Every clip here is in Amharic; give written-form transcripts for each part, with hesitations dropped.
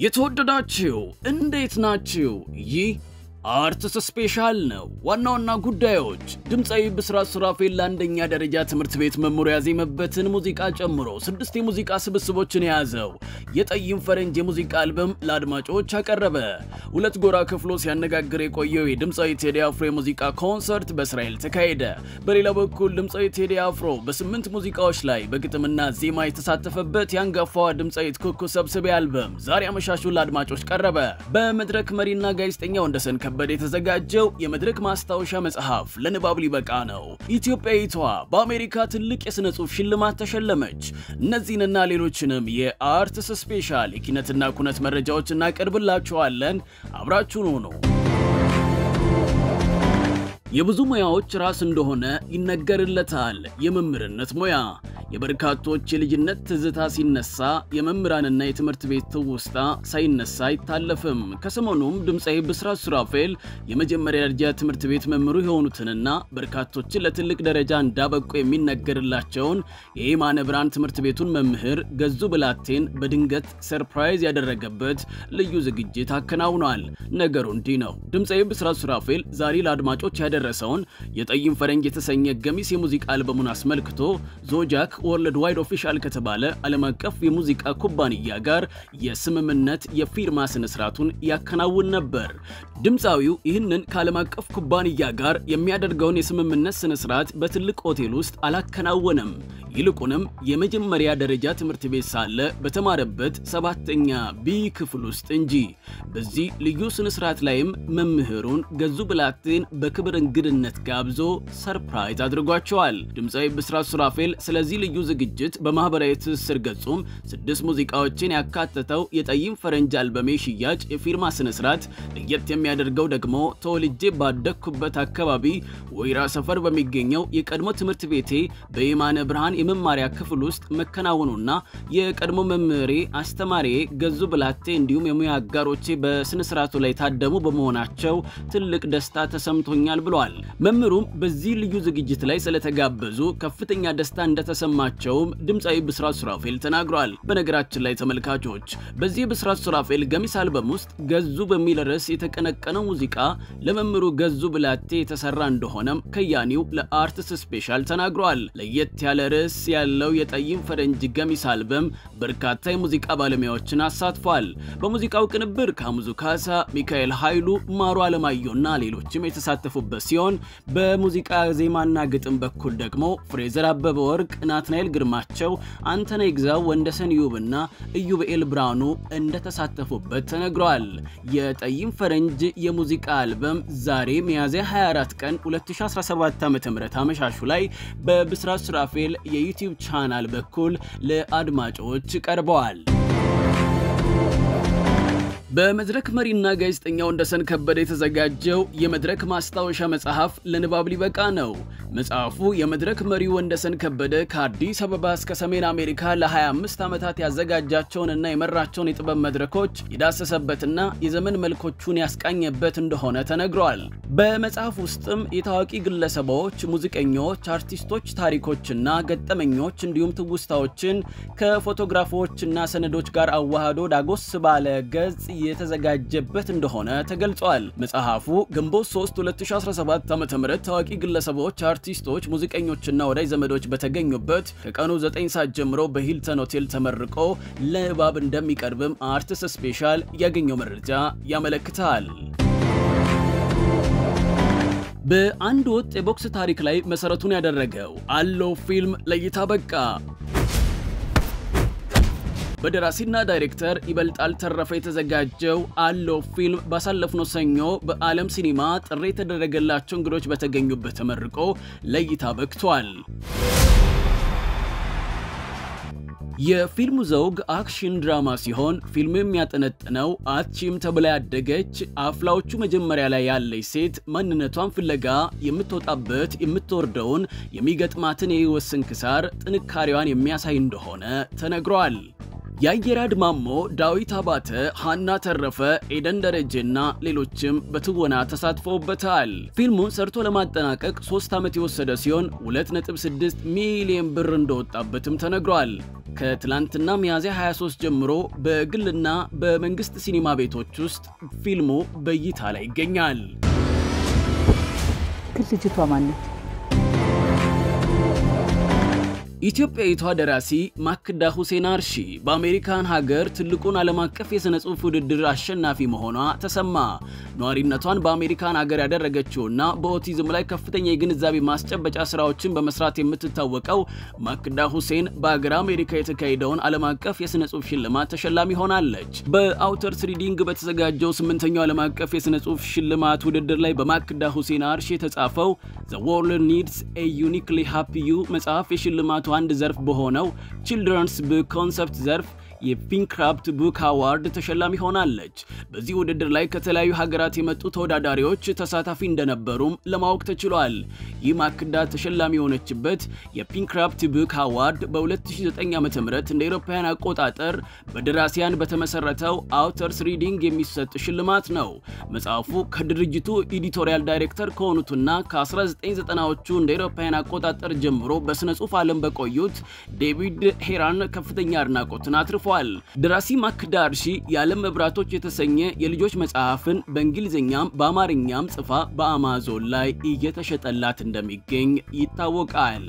የተወደዳችሁ እንዴት ናችሁ? ይህ አርትስ ስፔሻል ነው። ዋናውና ጉዳዮች ድምጻዊ ብስራት ሱራፌል ለአንደኛ ደረጃ ትምህርት ቤት መምህር ያዜመበትን ሙዚቃ ጨምሮ 6 የሙዚቃ ስብስቦችን የያዘው የጠይም ፈረንጅ የሙዚቃ አልበም ለአድማጮች አቀረበ። ሁለት ጎራ ከፍሎ ሲያነጋግር የቆየው የድምጻዊ ቴዲ አፍሮ የሙዚቃ ኮንሰርት በእስራኤል ተካሄደ። በሌላ በኩል ድምጻዊ ቴዲ አፍሮ በ8 ሙዚቃዎች ላይ በግጥምና ዜማ የተሳተፈበት ያንጋፋው ድምጻዊ ኩኩ ሰብስቤ አልበም ዛሬ አመሻሹን ለአድማጮች ቀረበ። በመድረክ መሪና ጋዜጠኛ ወንደሰን ከበደ የተዘጋጀው የመድረክ ማስታወሻ መጽሐፍ ለንባብ ሊበቃ ነው። ኢትዮጵያዊቷ በአሜሪካ ትልቅ የሥነ ጽሑፍ ሽልማት ተሸለመች። እነዚህንና ሌሎችንም የአርትስ ስፔሻል የኪነትና ኩነት መረጃዎች እናቀርብላችኋለን። አብራችሁን ሁኑ። የብዙ ሙያዎች ራስ እንደሆነ ይነገርለታል። የመምህርነት ሙያ የበርካቶች የልጅነት ትዝታ ሲነሳ የመምህራንና የትምህርት ቤት ትውስታ ሳይነሳ አይታለፍም። ከሰሞኑም ድምጻዊ ብስራት ሱራፌል የመጀመሪያ ደረጃ ትምህርት ቤት መምህሩ የሆኑትንና በርካቶችን ለትልቅ ደረጃ እንዳበቁ የሚነገርላቸውን የኢማነ ብርሃን ትምህርት ቤቱን መምህር ገዙ ብላቴን በድንገት ሰርፕራይዝ ያደረገበት ልዩ ዝግጅት አከናውኗል። ነገሩ እንዲህ ነው። ድምጻዊ ብስራት ሱራፌል ዛሬ ለአድማጮች ያደረሰውን የጠይም ፈረንጅ የተሰኘ ገሚስ የሙዚቃ አልበሙን አስመልክቶ ዞጃክ ወርልድ ዋይድ ኦፊሻል ከተባለ ዓለም አቀፍ የሙዚቃ ኩባንያ ጋር የስምምነት የፊርማ ስነ ስርዓቱን ያከናውን ነበር። ድምጻዊው ይህንን ከዓለም አቀፍ ኩባንያ ጋር የሚያደርገውን የስምምነት ስነ ስርዓት በትልቅ ሆቴል ውስጥ አላከናወነም። ይልቁንም የመጀመሪያ ደረጃ ትምህርት ቤት ሳለ በተማረበት 7ኛ ቢ ክፍል ውስጥ እንጂ። በዚህ ልዩ ስነ ስርዓት ላይም መምህሩን ገዙ ብላቴን በክብር እንግድነት ጋብዞ ሰርፕራይዝ አድርጓቸዋል። ድምጻዊ ብስራት ሱራፌል ስለዚህ ልዩ ዝግጅት በማህበራዊ ትስስር ገጹም 6 ሙዚቃዎችን ያካተተው የጠይም ፈረንጅ አልበሜ ሽያጭ የፊርማ ስነ ስርዓት ለየት የሚያደርገው ደግሞ ተወልጄ ባደኩበት አካባቢ ወይራ ሰፈር በሚገኘው የቀድሞ ትምህርት ቤቴ በኢማነ ብርሃን የመማሪያ ክፍል ውስጥ መከናወኑና የቀድሞ መምህሬ አስተማሪዬ ገዙ ብላቴ እንዲሁም የሙያ አጋሮቼ በስነ ስርዓቱ ላይ ታደሙ በመሆናቸው ትልቅ ደስታ ተሰምቶኛል ብሏል። መምህሩም በዚህ ልዩ ዝግጅት ላይ ስለተጋበዙ ከፍተኛ ደስታ እንደተሰማቸውም ድምጻዊ ብስራት ሱራፌል ተናግሯል። በነገራችን ላይ ተመልካቾች በዚህ ብስራት ሱራፌል ገሚስ አልበም ውስጥ ገዙ በሚል ርዕስ የተቀነቀነው ሙዚቃ ለመምህሩ ገዙ ብላቴ የተሰራ እንደሆነም ከያኒው ለአርትስ ስፔሻል ተናግሯል። ለየት ያለ ርዕስ ያለው የጠይም ፈረንጅ ገሚስ አልበም በርካታ የሙዚቃ ባለሙያዎችን አሳትፏል። በሙዚቃው ቅንብር ካሙዙ ካሳ፣ ሚካኤል ኃይሉ፣ ማሩ አለማየሁና ሌሎችም የተሳተፉበት ሲሆን በሙዚቃ ዜማና ግጥም በኩል ደግሞ ፍሬዘር አበበ ወርቅ፣ ናትናኤል ግርማቸው፣ አንተነህ ይግዛው፣ ወንደሰን ዩብና ኢዩብኤል ብራኑ እንደተሳተፉበት ተነግሯል። የጠይም ፈረንጅ የሙዚቃ አልበም ዛሬ ሚያዝያ 24 ቀን 2017 ዓ.ም አመሻሹ ላይ በብስራት ሱራፌል የዩቲዩብ ቻናል በኩል ለአድማጮች ቀርበዋል። በመድረክ መሪና ጋዜጠኛ ወንደሰን ከበደ የተዘጋጀው የመድረክ ማስታወሻ መጽሐፍ ለንባብ ሊበቃ ነው። መጽሐፉ የመድረክ መሪው ወንደሰን ከበደ ከአዲስ አበባ እስከ ሰሜን አሜሪካ ለ25 ዓመታት ያዘጋጃቸውንና የመራቸውን የጥበብ መድረኮች የዳሰሰበትና የዘመን መልኮቹን ያስቃኘበት እንደሆነ ተነግሯል። በመጽሐፍ ውስጥም የታዋቂ ግለሰቦች፣ ሙዚቀኞች፣ አርቲስቶች ታሪኮችና ገጠመኞች እንዲሁም ትውስታዎችን ከፎቶግራፎችና ሰነዶች ጋር አዋህዶ ዳጎስ ባለ ገጽ የተዘጋጀበት እንደሆነ ተገልጿል። መጽሐፉ ግንቦት 3 2017 ዓ.ም ታዋቂ ግለሰቦች፣ አርቲስቶች፣ ሙዚቀኞችና ወዳጅ ዘመዶች በተገኙበት ከቀኑ 9 ሰዓት ጀምሮ በሂልተን ሆቴል ተመርቆ ለንባብ እንደሚቀርብም አርትስ ስፔሻል ያገኘው መረጃ ያመለክታል። በአንድ ወጥ የቦክስ ታሪክ ላይ መሰረቱን ያደረገው አለው ፊልም ለእይታ በቃ። በደራሲና ዳይሬክተር ይበልጣል ተረፈ የተዘጋጀው አለው ፊልም ባሳለፍነው ሰኞ በዓለም ሲኒማ ጥሪ የተደረገላቸው እንግዶች በተገኙበት ተመርቆ ለእይታ በቅቷል። የፊልሙ ዘውግ አክሽን ድራማ ሲሆን ፊልሙ የሚያጠነጥነው አትቺም ተብላ ያደገች አፍላዎቹ መጀመሪያ ላይ ያለች ሴት ማንነቷን ፍለጋ የምትወጣበት የምትወርደውን የሚገጥማትን የህይወት ስንክሳር ጥንካሬዋን የሚያሳይ እንደሆነ ተነግሯል። ያየራድ ማሞ፣ ዳዊት አባተ፣ ሃና ተረፈ፣ ኤደን ደረጀና ሌሎችም በትወና ተሳትፈውበታል። ፊልሙን ሰርቶ ለማጠናቀቅ 3 ዓመት የወሰደ ሲሆን 2.6 ሚሊዮን ብር እንደወጣበትም ተነግሯል። ከትላንትና ሚያዝያ 23 ጀምሮ በግልና በመንግስት ሲኒማ ቤቶች ውስጥ ፊልሙ በእይታ ላይ ይገኛል። ልጅቷ ማነች? ኢትዮጵያዊቷ ደራሲ ማክዳ ሁሴን አርሺ በአሜሪካን ሀገር ትልቁን ዓለም አቀፍ የሥነ ጽሑፍ ውድድር አሸናፊ መሆኗ ተሰማ። ነዋሪነቷን በአሜሪካን ሀገር ያደረገችውና በኦቲዝም ላይ ከፍተኛ የግንዛቤ ማስጨበጫ ስራዎችን በመስራት የምትታወቀው ማክዳ ሁሴን በአገር አሜሪካ የተካሄደውን ዓለም አቀፍ የሥነ ጽሑፍ ሽልማት ተሸላሚ ሆናለች። በአውተርስ ሪዲንግ በተዘጋጀው 8ኛው ዓለም አቀፍ የሥነ ጽሑፍ ሽልማት ውድድር ላይ በማክዳ ሁሴን አርሺ የተጻፈው The World Needs a Uniquely Happy You መጽሐፍ የሽልማቱ አንድ ዘርፍ በሆነው ቺልድረንስ ቡክ ኮንሰፕት ዘርፍ የፒንክራፍት ቡክ አዋርድ ተሸላሚ ሆናለች። በዚህ ውድድር ላይ ከተለያዩ ሀገራት የመጡ ተወዳዳሪዎች ተሳታፊ እንደነበሩም ለማወቅ ተችሏል። ይህ ማክዳ ተሸላሚ የሆነችበት የፒንክራፍት ቡክ አዋርድ በ2009 ዓ.ም እንደ አውሮፓውያን አቆጣጠር በደራሲያን በተመሰረተው አውተርስ ሪዲንግ የሚሰጥ ሽልማት ነው። መጽሐፉ ከድርጅቱ ኤዲቶሪያል ዳይሬክተር ከሆኑትና ከ1990ዎቹ እንደ አውሮፓውያን አቆጣጠር ጀምሮ በስነ ጽሑፍ ዓለም በቆዩት ዴቪድ ሄራን ከፍተኛ አድናቆትን አትርፏል። ደራሲ ማክዳ አርሺ የዓለም መብራቶች የተሰኘ የልጆች መጽሐፍን በእንግሊዝኛም በአማርኛም ጽፋ በአማዞን ላይ እየተሸጠላት እንደሚገኝ ይታወቃል።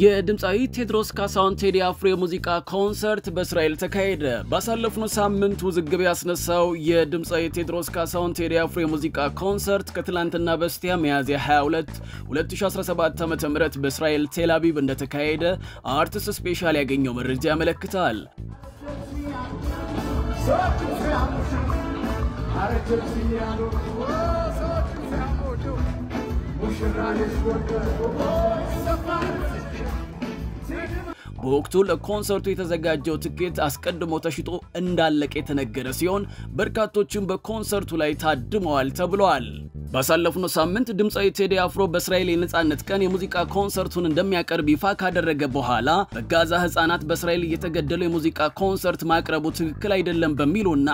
የድምፃዊ ቴድሮስ ካሳሁን ቴዲ አፍሮ የሙዚቃ ኮንሰርት በእስራኤል ተካሄደ። ባሳለፍነው ሳምንት ውዝግብ ያስነሳው የድምፃዊ ቴድሮስ ካሳሁን ቴዲ አፍሮ የሙዚቃ ኮንሰርት ከትላንትና በስቲያ ሚያዝያ 22 2017 ዓ.ም በእስራኤል ቴል አቪቭ እንደተካሄደ አርትስ ስፔሻል ያገኘው መረጃ ያመለክታል። በወቅቱ ለኮንሰርቱ የተዘጋጀው ትኬት አስቀድሞ ተሽጦ እንዳለቀ የተነገረ ሲሆን በርካቶችም በኮንሰርቱ ላይ ታድመዋል ተብሏል። ባሳለፍነው ሳምንት ድምፃዊ ቴዲ አፍሮ በእስራኤል የነጻነት ቀን የሙዚቃ ኮንሰርቱን እንደሚያቀርብ ይፋ ካደረገ በኋላ በጋዛ ህፃናት በእስራኤል እየተገደሉ የሙዚቃ ኮንሰርት ማቅረቡ ትክክል አይደለም በሚሉና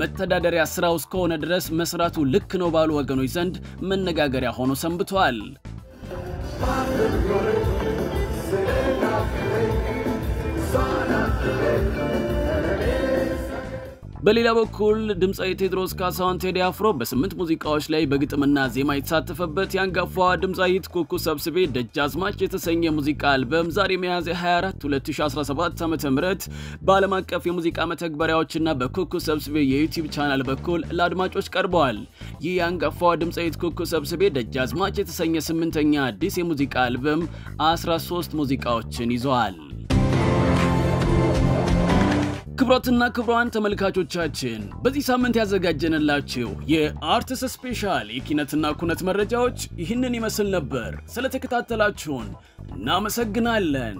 መተዳደሪያ ስራው እስከሆነ ድረስ መስራቱ ልክ ነው ባሉ ወገኖች ዘንድ መነጋገሪያ ሆኖ ሰንብቷል። በሌላ በኩል ድምፃዊ ቴድሮስ ካሳሁን ቴዲ አፍሮ በ8 ሙዚቃዎች ላይ በግጥምና ዜማ የተሳተፈበት ያንጋፋዋ ድምፃዊት ኩኩ ሰብስቤ ደጃዝማች የተሰኘ ሙዚቃ አልበም ዛሬ ሚያዝያ 24 2017 ዓ.ም በዓለም አቀፍ የሙዚቃ መተግበሪያዎችና በኩኩ ሰብስቤ የዩቲዩብ ቻናል በኩል ለአድማጮች ቀርበዋል። ይህ ያንጋፋዋ ድምፃዊት ኩኩ ሰብስቤ ደጃዝማች የተሰኘ 8ኛ አዲስ የሙዚቃ አልበም 13 ሙዚቃዎችን ይዟል። ክብራትና ክብራን ተመልካቾቻችን በዚህ ሳምንት ያዘጋጀንላችሁ የአርትስ ስፔሻል የኪነትና ኩነት መረጃዎች ይህንን ይመስል ነበር። ስለተከታተላችሁን እናመሰግናለን።